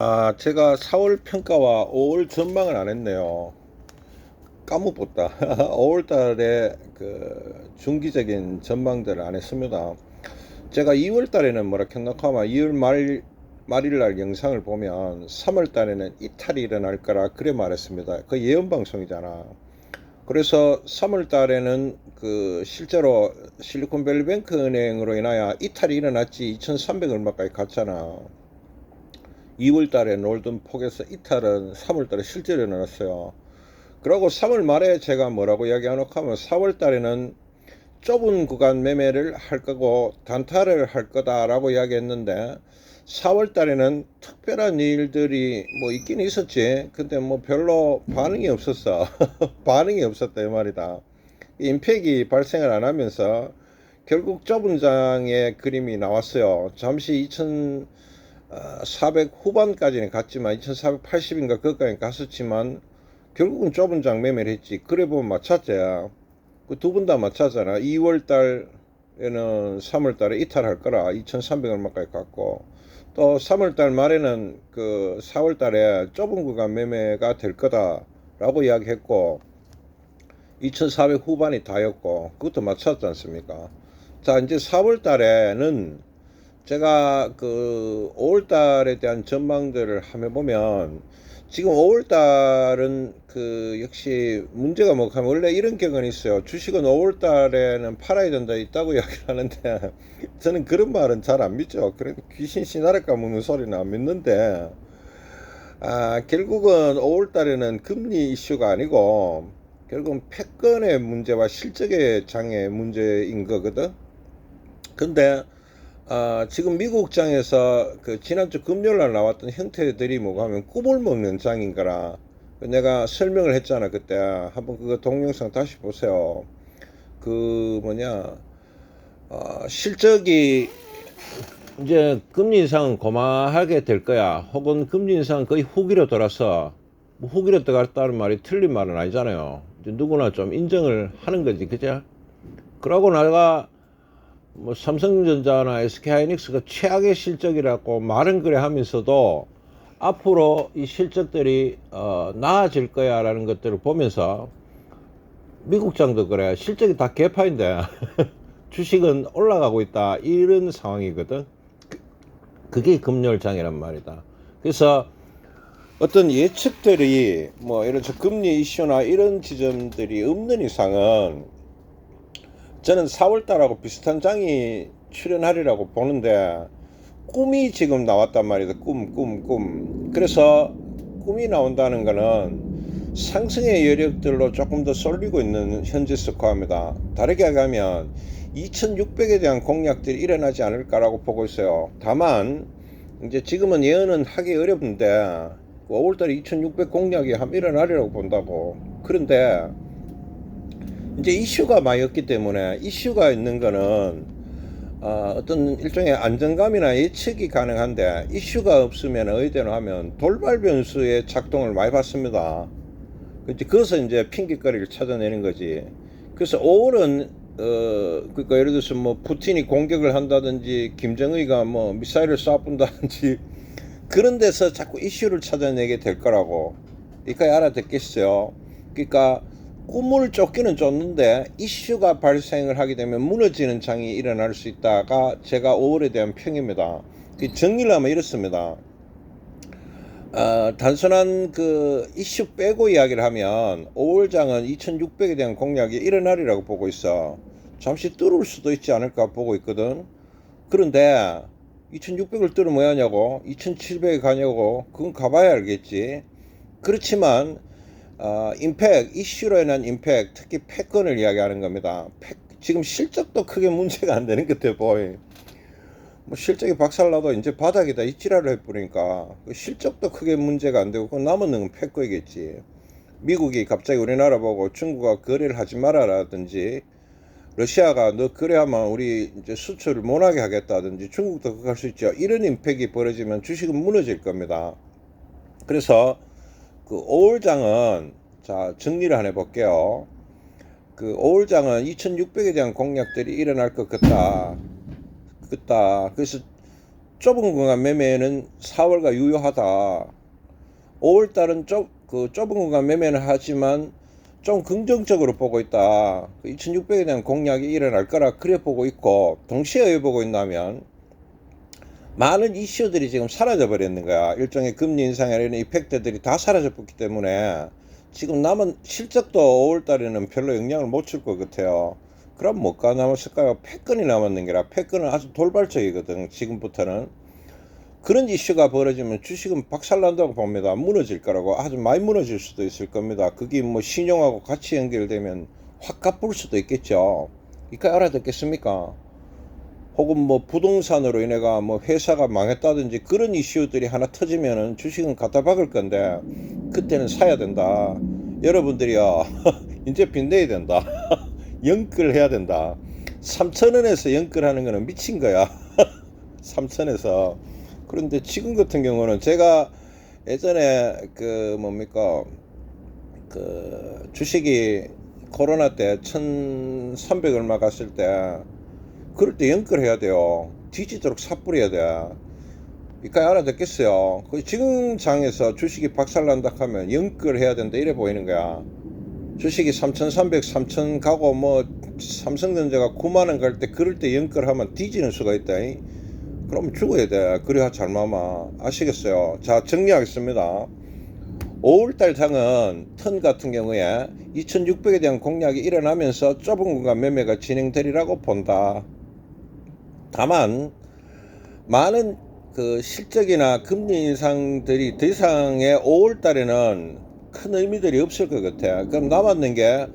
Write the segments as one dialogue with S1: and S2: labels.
S1: 제가 4월 평가와 5월 전망을 안 했네요. 까먹었다. 5월 달에 그 중기적인 전망들을 안 했습니다. 제가 2월 달에는 뭐라 켰나카마 2월 말일 날 영상을 보면 3월 달에는 이탈이 일어날 거라 그래 말했습니다. 그 예언 방송이잖아. 그래서 3월 달에는 그 실제로 실리콘밸리뱅크 은행으로 인하여 이탈이 일어났지 2,300 얼마까지 갔잖아. 2월 달에 놀던 폭에서 이탈은 3월 달에 실제로 일어났어요. 그리고 3월 말에 제가 뭐라고 이야기하노 하면 4월 달에는 좁은 구간 매매를 할 거고 단타를 할 거다라고 이야기했는데 4월 달에는 특별한 일들이 뭐 있긴 있었지. 근데 뭐 별로 반응이 없었어. 반응이 없었다 이 말이다. 임팩이 발생을 안 하면서 결국 좁은 장의 그림이 나왔어요. 잠시 400 후반까지는 갔지만 2480인가 그것까지 갔었지만 결국은 좁은 장 매매를 했지. 그래 보면 맞췄지. 그 두 분 다 맞췄잖아. 2월 달에는 3월 달에 이탈할 거라 2300 얼마까지 갔고 또 3월 달 말에는 그 4월 달에 좁은 구간 매매가 될 거다라고 이야기했고 2400 후반이 다였고 그것도 맞췄지 않습니까? 자, 이제 4월 달에는 제가 그 5월 달에 대한 전망들을 하며 보면 지금 5월 달은 그 역시 문제가 뭐 하면 원래 이런 경우는 있어요. 주식은 5월 달에는 팔아야 된다 있다고 이야기를 하는데 저는 그런 말은 잘 안 믿죠. 그래 귀신 씨나라 까먹는 소리는 안 믿는데 결국은 5월 달에는 금리 이슈가 아니고 결국은 패권의 문제와 실적의 장의 문제인 거거든. 근데 지금 미국 장에서 그 지난주 금요일 날 나왔던 형태들이 뭐가 하면 꿈을 먹는 장인 거라 내가 설명을 했잖아. 그때 한번 그거 동영상 다시 보세요. 그 뭐냐 실적이 이제 금리 인상은 고마하게 될 거야. 혹은 금리 인상은 거의 후기로 돌아서 뭐 후기로 들어갔다는 말이 틀린 말은 아니잖아요. 이제 누구나 좀 인정을 하는 거지, 그죠? 그러고 나가 뭐 삼성전자나 SK하이닉스가 최악의 실적이라고 말은 그래 하면서도 앞으로 이 실적들이 나아질 거야 라는 것들을 보면서 미국장도 그래 실적이 다 개파인데 주식은 올라가고 있다 이런 상황이거든. 그게 금요일장이란 말이다. 그래서 어떤 예측들이 뭐 이런 금리 이슈나 이런 지점들이 없는 이상은 저는 4월달하고 비슷한 장이 출현하리라고 보는데 꿈이 지금 나왔단 말이다. 꿈. 그래서 꿈이 나온다는 거는 상승의 여력들로 조금 더 쏠리고 있는 현재 스코어입니다. 다르게 하면 2600에 대한 공략들이 일어나지 않을까라고 보고 있어요. 다만 이제 지금은 예언은 하기 어렵는데 5월달에 2600 공략이 한번 일어나리라고 본다고. 그런데 이제 이슈가 많이 없기 때문에 이슈가 있는 거는 어떤 일종의 안정감이나 예측이 가능한데 이슈가 없으면 어디대로 하면 돌발 변수의 작동을 많이 받습니다. 그것은 이제 핑계거리를 찾아내는 거지. 그래서 5월은 그러니까 예를 들어서 뭐 푸틴이 공격을 한다든지 김정의가 뭐 미사일을 쏴본다든지 그런 데서 자꾸 이슈를 찾아내게 될 거라고. 그러니까 알아듣겠어요. 그러니까 꿈을 쫓기는 쫓는데 이슈가 발생을 하게 되면 무너지는 장이 일어날 수 있다가 제가 5월에 대한 평입니다. 정리를 하면 이렇습니다. 단순한 그 이슈 빼고 이야기를 하면 5월장은 2600에 대한 공략이 일어나리라고 보고 있어. 잠시 뚫을 수도 있지 않을까 보고 있거든. 그런데 2600을 뚫으면 뭐 하냐고, 2700에 가냐고, 그건 가봐야 알겠지. 그렇지만 임팩, 이슈로 인한 임팩, 특히 패권을 이야기하는 겁니다. 지금 실적도 크게 문제가 안 되는 것 같아 보이. 뭐 실적이 박살나도 이제 바닥이다 이 지랄을 해버리니까 실적도 크게 문제가 안 되고 남은 건 패권이겠지. 미국이 갑자기 우리나라 보고 중국과 거래를 하지 말아라든지 러시아가 너 거래하면 우리 이제 수출을 못하게 하겠다든지 중국도 그거 할 수 있죠. 이런 임팩이 벌어지면 주식은 무너질 겁니다. 그래서 그 5월장은 자 정리를 하나 해볼게요. 그 5월장은 2600에 대한 공략들이 일어날 것 같다. 그래서 좁은 공간 매매는 4월가 유효하다. 5월달은 좁은 공간 매매는 하지만 좀 긍정적으로 보고 있다. 2600에 대한 공략이 일어날 거라 그래 보고 있고, 동시에 왜 보고 있냐면 많은 이슈들이 지금 사라져 버렸는 거야. 일종의 금리 인상이나 이런 이펙트들이 다 사라져 버렸기 때문에 지금 남은 실적도 5월달에는 별로 영향을 못 줄 것 같아요. 그럼 뭐가 남았을까요? 패권이 남았는 게라. 패권은 아주 돌발적이거든. 지금부터는 그런 이슈가 벌어지면 주식은 박살난다고 봅니다. 무너질 거라고. 아주 많이 무너질 수도 있을 겁니다. 그게 뭐 신용하고 같이 연결되면 확 갚을 수도 있겠죠. 이까 알아듣겠습니까? 혹은 뭐 부동산으로 인해가 뭐 회사가 망했다든지 그런 이슈들이 하나 터지면은 주식은 갖다 박을 건데, 그때는 사야 된다. 여러분들이요, 이제 빚내야 된다. 연끌해야 된다. 3,000원에서 연끌하는 거는 미친 거야. 3,000에서. 그런데 지금 같은 경우는 제가 예전에 그 뭡니까 그 주식이 코로나 때 1,300 얼마 갔을 때, 그럴 때 연끌해야 돼요. 뒤지도록 삽불해야 돼. 이까지 알아듣겠어요. 지금 장에서 주식이 박살난다 하면 연끌해야 된다 이래 보이는 거야. 주식이 3,300, 3,000 가고 뭐 삼성전자가 9만원 갈 때 그럴 때 연끌하면 뒤지는 수가 있다. 그럼 죽어야 돼. 그래야 잘마마. 아시겠어요? 자, 정리하겠습니다. 5월달 장은 턴 같은 경우에 2600에 대한 공략이 일어나면서 좁은 공간 매매가 진행되리라고 본다. 다만 많은 그 실적이나 금리 인상들이 더 이상의 5월달에는 큰 의미들이 없을 것 같아. 그럼 남았는 게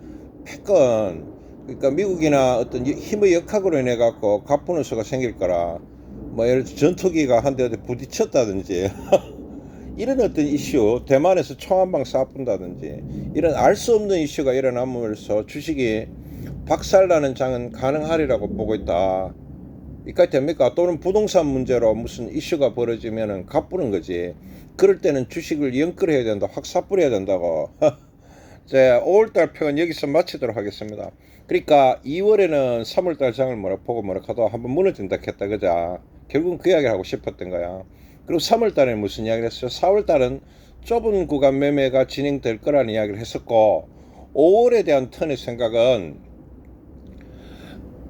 S1: 패권, 그러니까 미국이나 어떤 힘의 역학으로 인해 갖고 갑분수가 생길 거라. 뭐 예를 들어 전투기가 한 대 부딪혔다든지 이런 어떤 이슈, 대만에서 총 한 방 쏴본다든지 이런 알 수 없는 이슈가 일어나면서 주식이 박살나는 장은 가능하리라고 보고 있다. 이까지 됩니까? 또는 부동산 문제로 무슨 이슈가 벌어지면은 가쁘는 거지. 그럴 때는 주식을 연끌해야 된다. 확 삽불해야 된다고. 제 5월달 평은 여기서 마치도록 하겠습니다. 그러니까 2월에는 3월달 장을 뭐라 보고 뭐라 하도 한번 무너진다 했다 그자. 결국은 그 이야기를 하고 싶었던 거야. 그리고 3월달에 무슨 이야기를 했어요? 4월달은 좁은 구간 매매가 진행될 거라는 이야기를 했었고, 5월에 대한 턴의 생각은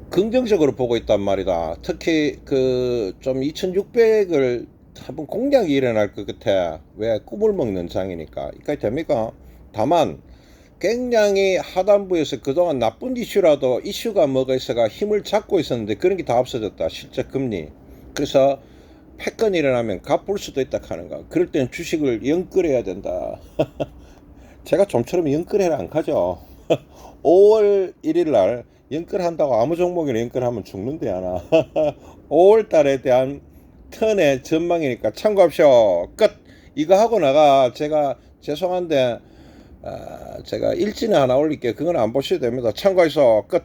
S1: 긍정적으로 보고 있단 말이다. 특히 그 좀 2600을 한번 공략이 일어날 것 같아. 왜? 꿈을 먹는 장이니까. 이까지 됩니까? 다만 굉장히 하단부에서 그동안 나쁜 이슈라도 이슈가 뭐가 있어가 힘을 잡고 있었는데 그런 게 다 없어졌다. 실적 금리. 그래서 패권이 일어나면 갚을 수도 있다 하는 거. 그럴 때는 주식을 연끌해야 된다. 제가 좀처럼 연끌해라 안 가죠. 5월 1일 날 연끌한다고 아무 종목이나 연끌하면 죽는데 하나. 5월 달에 대한 턴의 전망이니까 참고합시오. 끝. 이거 하고 나가 제가 죄송한데 제가 일진에 하나 올릴게요. 그건 안 보셔도 됩니다. 참고해서 끝.